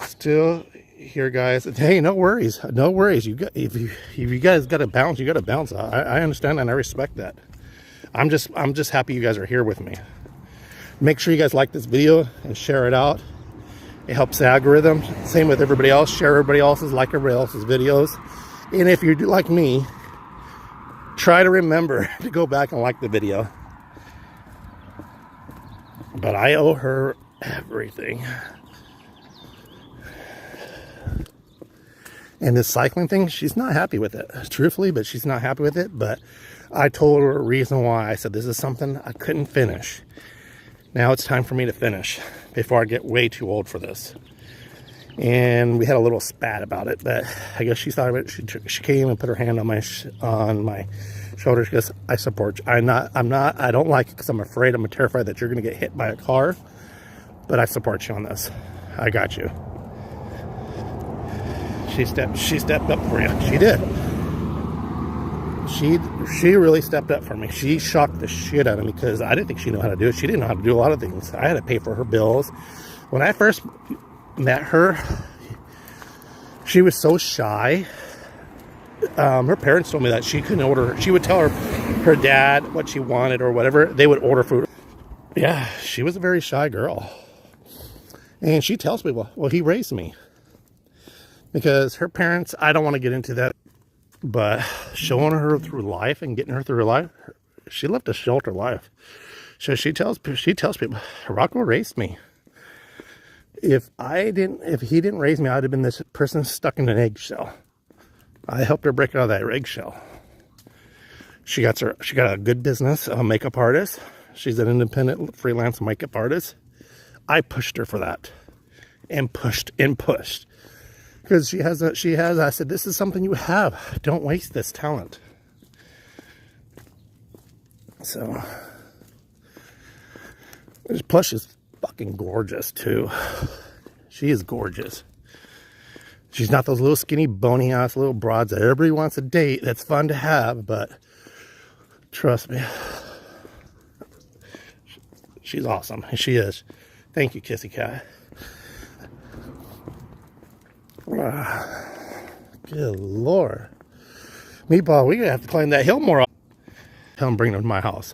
Speaker 1: Still here, guys. Hey, no worries. No worries. If you guys got to bounce, you got to bounce. I understand and I respect that. I'm just happy you guys are here with me. Make sure you guys like this video and share it out. It helps the algorithm. Same with everybody else. Share everybody else's, like everybody else's videos. And if you do like me, try to remember to go back and like the video. But I owe her everything. And this cycling thing, she's not happy with it. Truthfully, but she's not happy with it. But I told her a reason why. I said, this is something I couldn't finish. Now it's time for me to finish before I get way too old for this. And we had a little spat about it, but I guess she thought of it. She came and put her hand on my shoulder. She goes, I support you. I don't like it because I'm afraid, I'm terrified that you're going to get hit by a car, but I support you on this. I got you. She stepped up for you. She did. she really stepped up for me. She shocked the shit out of me because I didn't think she knew how to do it. She didn't know how to do a lot of things. I had to pay for her bills. When I first met her, she was so shy. Her parents told me that she couldn't order. She would tell her dad what she wanted or whatever. They would order food. Yeah, she was a very shy girl. And she tells me, well, he raised me. Because her parents, I don't want to get into that, but showing her through life and getting her through her life, she lived a sheltered life. So she tells people, Rocco raised me. If he didn't raise me, I'd have been this person stuck in an eggshell. I helped her break out of that eggshell. She got a good business, a makeup artist. She's an independent freelance makeup artist. I pushed her for that, and pushed. Because I said, this is something you have. Don't waste this talent. So, plus she's fucking gorgeous too. She is gorgeous. She's not those little skinny bony ass little broads that everybody wants to date. That's fun to have, but trust me, she's awesome. She is. Thank you, Kissy Cat. Good Lord. Meatball, we're going to have to climb that hill more. Tell them bring them to my house.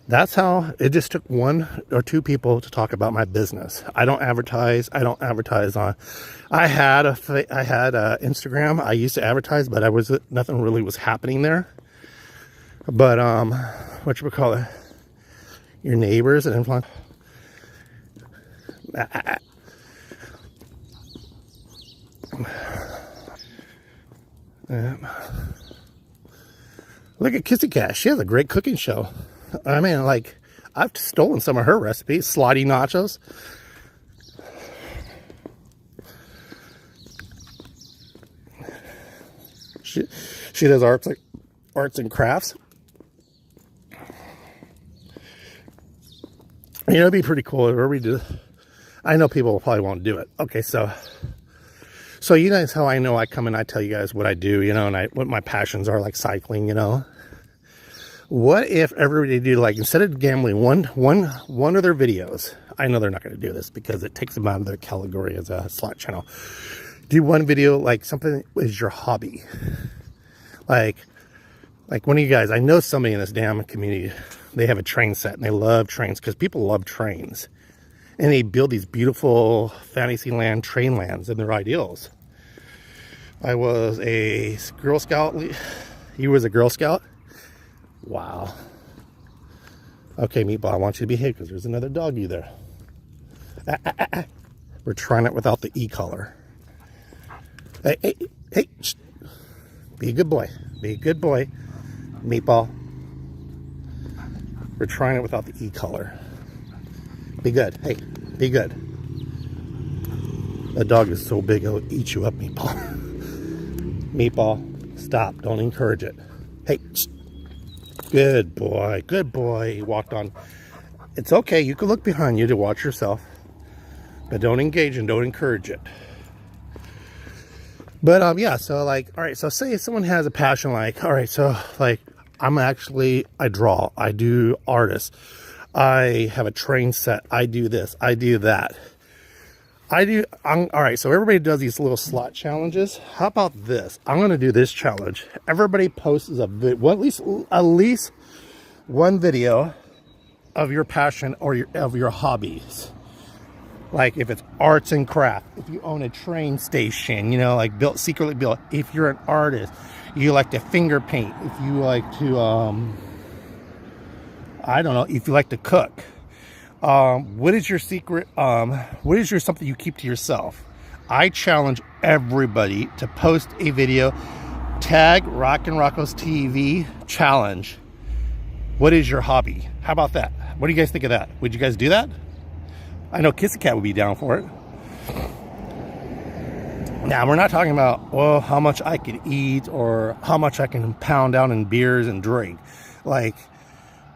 Speaker 1: That's how it just took one or two people to talk about my business. I don't advertise. I had a Instagram. I used to advertise, but nothing really was happening there. But what you would call it? Your neighbors and influence. Look at Kissy Cat. She has a great cooking show. I mean, like, I've stolen some of her recipes. Slotty nachos. She does arts and crafts. You know, it'd be pretty cool if we do. I know people probably won't do it. Okay, so you guys, how I know I come and I tell you guys what I do, you know, and what my passions are, like cycling, you know. What if everybody did, like, instead of gambling, one of their videos, I know they're not going to do this because it takes them out of their category as a slot channel. Do one video, like, something is your hobby. Like one of you guys, I know somebody in this damn community, they have a train set and they love trains because people love trains. And they build these beautiful Fantasyland train lands and their ideals. I was a Girl Scout. You was a Girl Scout? Wow. Okay, Meatball, I want you to behave because there's another doggy there. We're trying it without the e-collar. Hey. Shh. Be a good boy. Be a good boy. Meatball. We're trying it without the e-collar. Be good. Hey, be good. That dog is so big, it'll eat you up, Meatball. Meatball, stop. Don't encourage it. Hey, shh. Good boy. Good boy. He walked on. It's okay. You can look behind you to watch yourself. But don't engage and don't encourage it. But, yeah. So, like, all right. So, say someone has a passion, like, all right. So, like, I draw. I do artists. I have a train set. I do this. I do that. All right, so everybody does these little slot challenges. How about this? I'm going to do this challenge. Everybody posts at least one video of your passion or of your hobbies. Like if it's arts and craft, if you own a train station, you know, like secretly built. If you're an artist, you like to finger paint. If you like to, I don't know, if you like to cook. What is your secret? What is your something you keep to yourself? I challenge everybody to post a video, tag Rockin' Rocco's TV challenge. What is your hobby? How about that? What do you guys think of that? Would you guys do that? I know Kissy Cat would be down for it. Now, we're not talking about, well, how much I can eat or how much I can pound down in beers and drink. Like,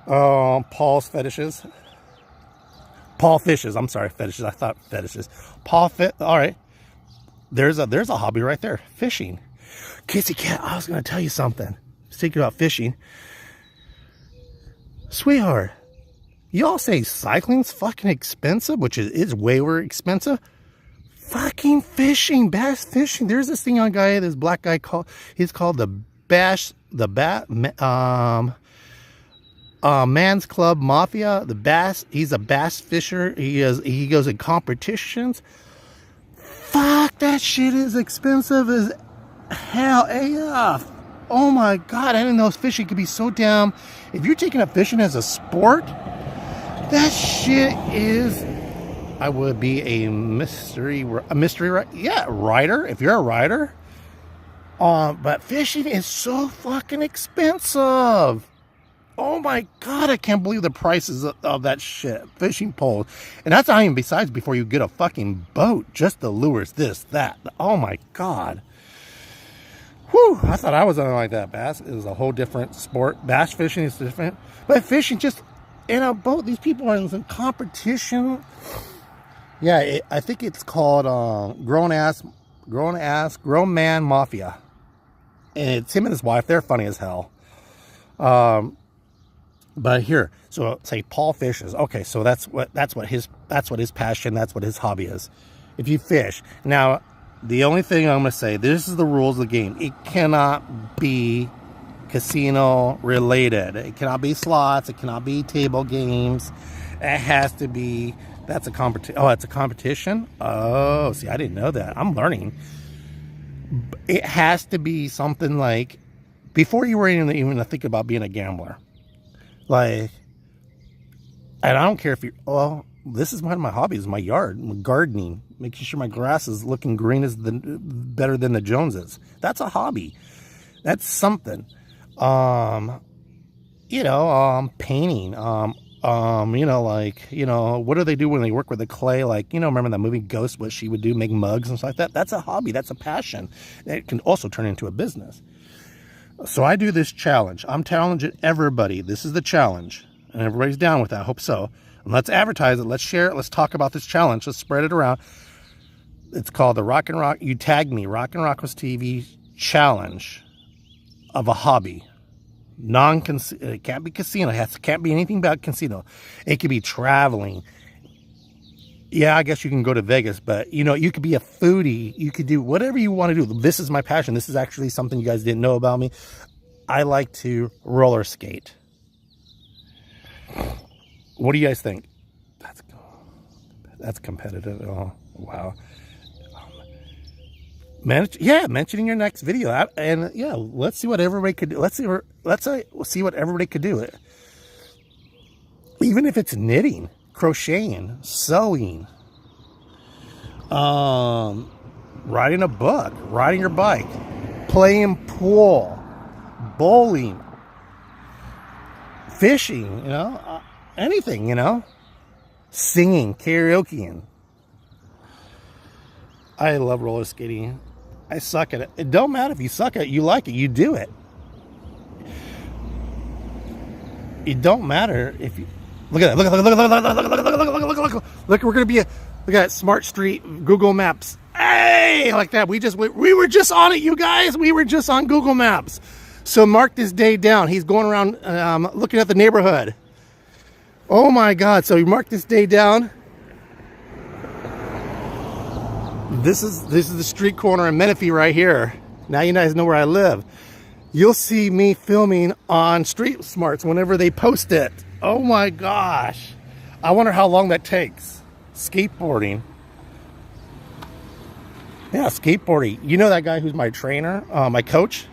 Speaker 1: Paul's fetishes. Paul fishes. I'm sorry, fetishes. I thought fetishes. All right. There's a hobby right there. Fishing. Kissy Cat, I was going to tell you something. Let's take you out fishing. Sweetheart, y'all say cycling's fucking expensive, which is way more expensive. Fucking fishing, bass fishing. There's this thing on guy, this black guy he's called the Man's Club Mafia. The bass, he's a bass fisher. He goes in competitions. Fuck, that shit is expensive as hell AF. Oh my god, I didn't know fishing could be so damn. If you're taking up fishing as a sport, that shit is. I would be a mystery rider if you're a rider. But fishing is so fucking expensive. Oh my god, I can't believe the prices of that shit. Fishing poles. And that's not even besides before you get a fucking boat. Just the lures, this, that. Oh my god. Whew, I thought I was on like that. Bass is a whole different sport. Bass fishing is different. But fishing just in a boat, these people are in some competition. Yeah, I think it's called Grown Man Mafia. And it's him and his wife. They're funny as hell. But here, so say Paul fishes. Okay, so that's what his passion, that's what his hobby is. If you fish. Now, the only thing I'm gonna say, this is the rules of the game. It cannot be casino related. It cannot be slots, it cannot be table games. It has to be, that's a competition. Oh, it's a competition? Oh, see, I didn't know that. I'm learning. It has to be something like, before you were even think about being a gambler. Like, and I don't care if you're, well, this is one of my hobbies, my yard, gardening, making sure my grass is looking green better than the Joneses. That's a hobby. That's something. Painting, what do they do when they work with the clay? Like, remember that movie Ghost, what she would do, make mugs and stuff like that? That's a hobby. That's a passion. It can also turn into a business. So I do this challenge. I'm challenging everybody. This is the challenge. And everybody's down with that. I hope so. And let's advertise it. Let's share it. Let's talk about this challenge. Let's spread it around. It's called the Rockin' Rock. You tagged me. Rockin' Rocco's TV challenge of a hobby. It can't be casino. It can't be anything about casino. It could be traveling. Yeah, I guess you can go to Vegas, but you could be a foodie. You could do whatever you want to do. This is my passion. This is actually something you guys didn't know about me. I like to roller skate. What do you guys think? That's competitive. Oh, wow. Mention in your next video. Let's see what everybody could do. Let's see what everybody could do. Even if it's knitting, crocheting, sewing, writing a book, riding your bike, playing pool, bowling, fishing, anything, singing, karaokeing. I love roller skating. I suck at it. It don't matter if you suck at it, you like it, you do it. It don't matter if you look at that. Look, we're gonna be look at Smart Street, Google Maps. Hey, like that. We were just on it, you guys. We were just on Google Maps. So mark this day down. He's going around looking at the neighborhood. Oh my God. So you mark this day down. This is the street corner in Menifee right here. Now you guys know where I live. You'll see me filming on Street Smarts whenever they post it. Oh my gosh. I wonder how long that takes. Skateboarding. Yeah, skateboarding. You know that guy who's my trainer, my coach?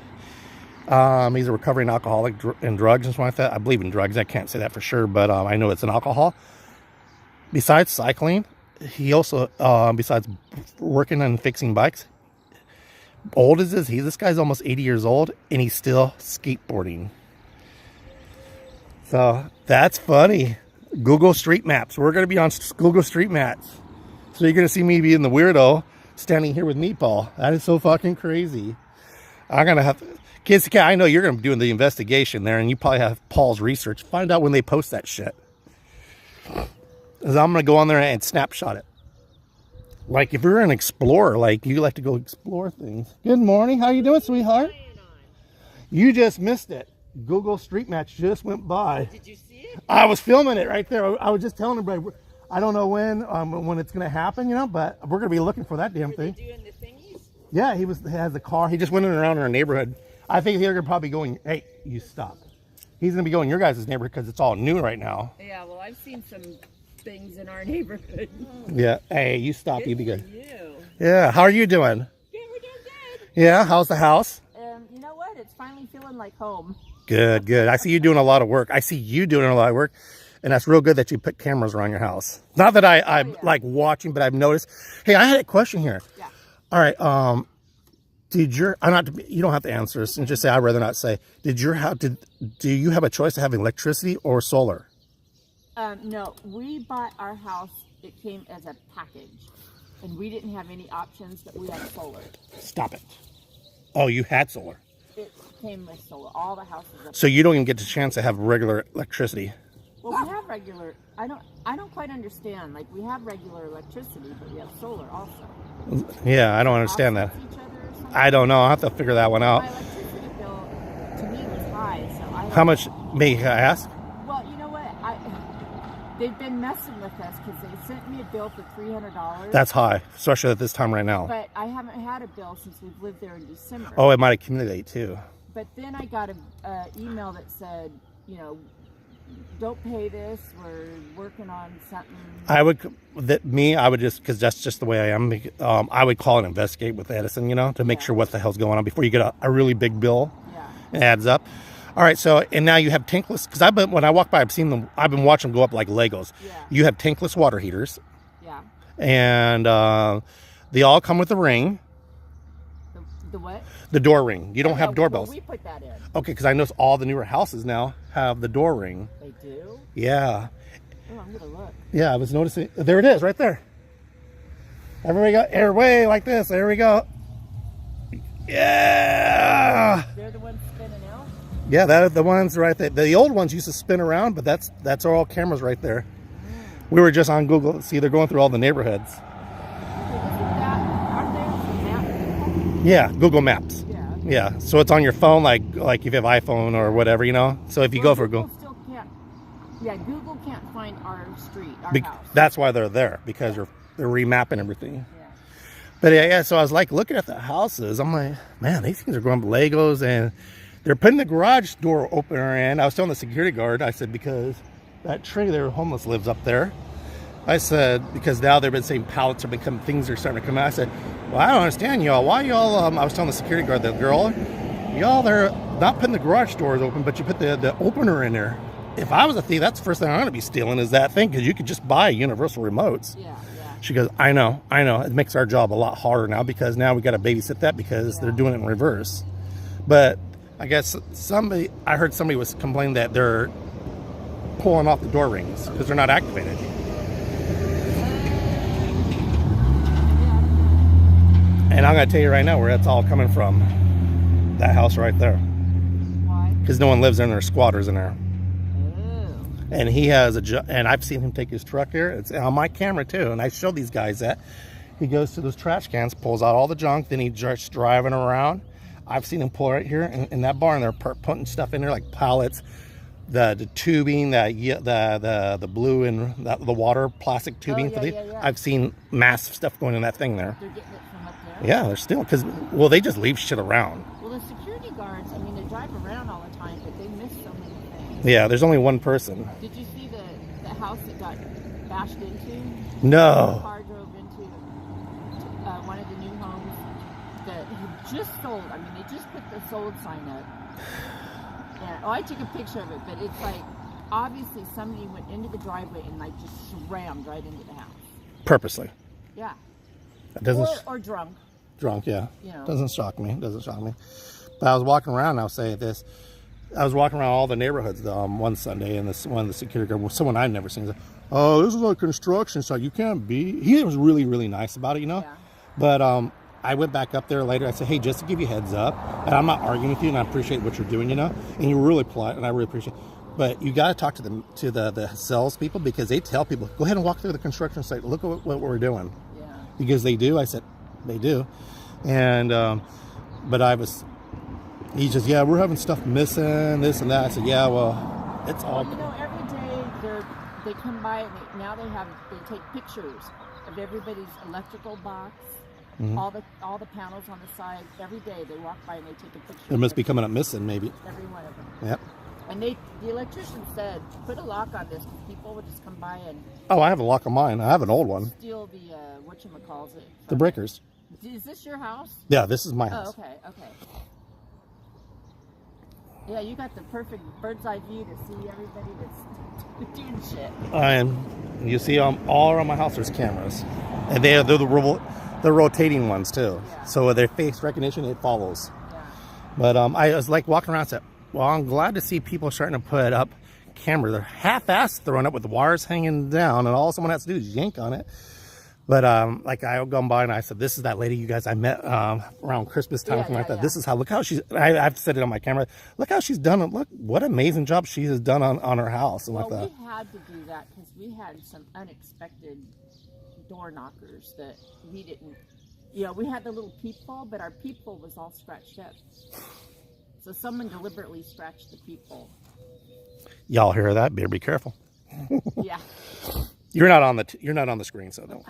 Speaker 1: He's a recovering alcoholic and drugs and stuff like that. I believe in drugs. I can't say that for sure, but I know it's an alcohol. Besides cycling, he also, besides working and fixing bikes, old as this guy's almost 80 years old, and he's still skateboarding. So that's funny. Google Street Maps. We're going to be on Google Street Maps. So you're going to see me being the weirdo standing here with Meatball. That is so fucking crazy. I'm going to have to, kids, I know you're going to be doing the investigation there, and you probably have Paul's research. Find out when they post that shit. Because I'm going to go on there and snapshot it. Like if you're an explorer, like you like to go explore things. Good morning. How you doing, sweetheart? You just missed it. Google Street Match just went by.
Speaker 2: Did you see it?
Speaker 1: I was filming it right there. I was just telling everybody, I don't know when it's going to happen, you know, but we're going to be looking for that damn
Speaker 2: Were
Speaker 1: thing.
Speaker 2: they doing the thingies?
Speaker 1: Yeah, he has a car. He just went around in our neighborhood. I think they're going to probably go in. Hey, you stop. He's going to be going in your guys' neighborhood because it's all new right now.
Speaker 2: Yeah, well, I've seen some things in our neighborhood.
Speaker 1: Yeah. Hey, you stop. You be good.
Speaker 2: You.
Speaker 1: Yeah. How are you doing?
Speaker 2: Yeah, we're doing good.
Speaker 1: Yeah. How's the house?
Speaker 2: You know what? It's finally feeling like home.
Speaker 1: Good, good. I see you doing a lot of work. I see you doing a lot of work. And that's real good that you put cameras around your house. Not that I'm like watching, but I've noticed. Hey, I had a question here.
Speaker 2: Yeah.
Speaker 1: All right. You don't have to answer this and just say, I'd rather not say. Do you have a choice to have electricity or solar?
Speaker 2: No, we bought our house. It came as a package. And we didn't have any options, but we had solar.
Speaker 1: Stop it. Oh, you had solar.
Speaker 2: It came with solar. All the houses.
Speaker 1: So you don't even get the chance to have regular electricity.
Speaker 2: Well, we have regular. I don't quite understand. Like, we have regular electricity, but we have solar also.
Speaker 1: Yeah, I don't understand that.
Speaker 2: Each other or something?
Speaker 1: I don't know. I'll have to figure that one out.
Speaker 2: My electricity bill to me was high, so I.
Speaker 1: How much may I ask?
Speaker 2: Well, you know what? They've been messing with us because they sent me a bill for $300.
Speaker 1: That's high, especially at this time right now.
Speaker 2: But I haven't had a bill since we've lived there in December.
Speaker 1: Oh, it might accumulate too.
Speaker 2: But then I got an email that said, you know, don't pay this. We're working on something.
Speaker 1: I would just, because that's just the way I am. I would call and investigate with Edison, you know, to make sure what the hell's going on before you get a really big bill. Yeah. It adds up. All right, so and now you have tankless, because when I walk by, I've been watching them go up like Legos. Yeah. You have tankless water heaters.
Speaker 2: Yeah.
Speaker 1: And they all come with a ring.
Speaker 2: The what?
Speaker 1: The door ring. You don't have doorbells.
Speaker 2: Well, we put that in.
Speaker 1: Okay, because I noticed all the newer houses now have the door ring.
Speaker 2: They do?
Speaker 1: Yeah.
Speaker 2: Oh, I'm gonna look.
Speaker 1: Yeah, I was noticing. There it is, right there. Everybody got airway like this. There we go. Yeah.
Speaker 2: They're the ones spinning out?
Speaker 1: Yeah, that are the ones right there. The old ones used to spin around, but that's all cameras right there. We were just on Google. See, they're going through all the neighborhoods. Yeah, Google Maps. Yeah. Yeah, so it's on your phone, like if you have iPhone or whatever, you know. So if you go for Google,
Speaker 2: still can't. Yeah, Google can't find our street, our house.
Speaker 1: That's why they're there, because they're remapping everything. Yeah. But yeah, so I was like looking at the houses. I'm like, man, these things are going Legos, and they're putting the garage door opener in. I was telling the security guard, I said, because that trailer homeless lives up there. I said, because now they've been saying pallets are becoming, things are starting to come out. I said, well, I don't understand y'all. Why y'all, I was telling the security guard, the girl, y'all, they're not putting the garage doors open, but you put the opener in there. If I was a thief, that's the first thing I'm going to be stealing is that thing, because you could just buy universal remotes. Yeah, yeah. She goes, I know. It makes our job a lot harder now, because now we got to babysit that, because they're doing it in reverse. But I guess I heard somebody was complaining that they're pulling off the door rings because they're not activated. And I'm going to tell you right now where that's all coming from. That house right there. Why? Because no one lives in there. Squatters in there. Oh. And he has and I've seen him take his truck here. It's on my camera too. And I showed these guys that. He goes to those trash cans, pulls out all the junk, then he starts driving around. I've seen him pull right here in that barn. They're putting stuff in there like pallets, the tubing, the blue and the water plastic tubing. I've seen massive stuff going in that thing there.
Speaker 2: They're getting it from up there?
Speaker 1: Yeah, they're still, because, well, they just leave shit around.
Speaker 2: Well, the security guards, I mean, they drive around all the time, but they miss so many things.
Speaker 1: Yeah, there's only one person.
Speaker 2: Did you see the house that got bashed into?
Speaker 1: No.
Speaker 2: The car drove into one of the new homes that he just sold. I mean, they just put the sold sign up. And, I took a picture of it, but it's like, obviously somebody went into the driveway and like just slammed right into the house.
Speaker 1: Purposely.
Speaker 2: Yeah.
Speaker 1: That doesn't.
Speaker 2: Or drunk.
Speaker 1: Drunk, yeah.
Speaker 2: You know.
Speaker 1: Doesn't shock me. But I was walking around, and I was saying this. I was walking around all the neighborhoods one Sunday, and one of the security guard, someone I'd never seen, said, oh, this is a construction site. You can't be. He was really, really nice about it, you know. Yeah. But I went back up there later. I said, hey, just to give you a heads up, and I'm not arguing with you, and I appreciate what you're doing, you know. And you're really polite, and I really appreciate it. But you got to talk to the sales people, because they tell people, go ahead and walk through the construction site. Look at what we're doing. Yeah. Because they do. I said, they do. And but He just, yeah, we're having stuff missing, this and that. I said, yeah, well, it's all.
Speaker 2: Well, you know, every day they come by and they take pictures of everybody's electrical box, all the panels on the side. Every day they walk by and they take a picture.
Speaker 1: It must be coming up missing, maybe.
Speaker 2: Every one of them.
Speaker 1: Yep.
Speaker 2: And the electrician said, put a lock on this because people would just come by and.
Speaker 1: Oh, I have a lock on mine. I have an old one.
Speaker 2: Steal the whatchamacallit.
Speaker 1: The breakers.
Speaker 2: Is this your house?
Speaker 1: Yeah, this is my house.
Speaker 2: Oh, okay. Yeah, you got the perfect bird's eye view to see everybody that's doing shit.
Speaker 1: I am. You see, all around my house there's cameras, and they're the rotating ones too.
Speaker 2: Yeah.
Speaker 1: So with their face recognition, it follows.
Speaker 2: Yeah.
Speaker 1: But I was like walking around and said, well, I'm glad to see people starting to put up cameras. They're half-assed throwing up with the wires hanging down, and all someone has to do is yank on it. But like I gone by and I said, this is that lady you guys I met around Christmas time, something like that. This is how, look how she's, I've said it on my camera, look how she's done it. Look what amazing job she has done on her house. And
Speaker 2: well,
Speaker 1: like that.
Speaker 2: We had to do that because we had some unexpected door knockers that we didn't, we had the little peephole, but our peephole was all scratched up. So someone deliberately scratched the peephole.
Speaker 1: Y'all hear that? Better be careful.
Speaker 2: Yeah.
Speaker 1: You're not on the screen, so don't.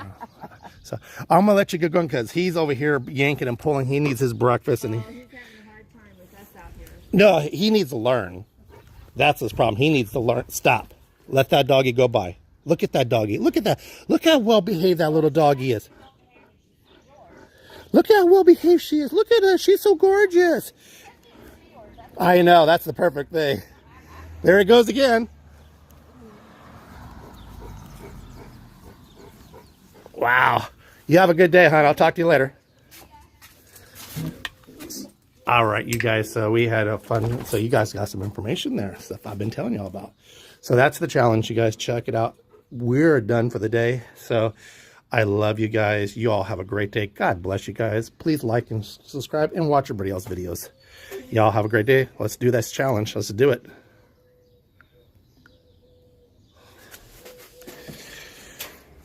Speaker 1: So I'm gonna let you get going because he's over here yanking and pulling. He needs his breakfast, and
Speaker 2: he's having a hard time with us out here.
Speaker 1: No, he needs to learn. That's his problem. He needs to learn. Stop. Let that doggy go by. Look at that doggy. Look at that. Look how well behaved that little doggy is. Look how well behaved she is. Look at her. She's so gorgeous. I know. That's the perfect thing. There it goes again. Wow. You have a good day, hon. I'll talk to you later. All right, you guys. So we had a fun. So you guys got some information there, stuff I've been telling y'all about. So that's the challenge. You guys check it out. We're done for the day. So I love you guys. You all have a great day. God bless you guys. Please like and subscribe and watch everybody else's videos. Y'all have a great day. Let's do this challenge. Let's do it.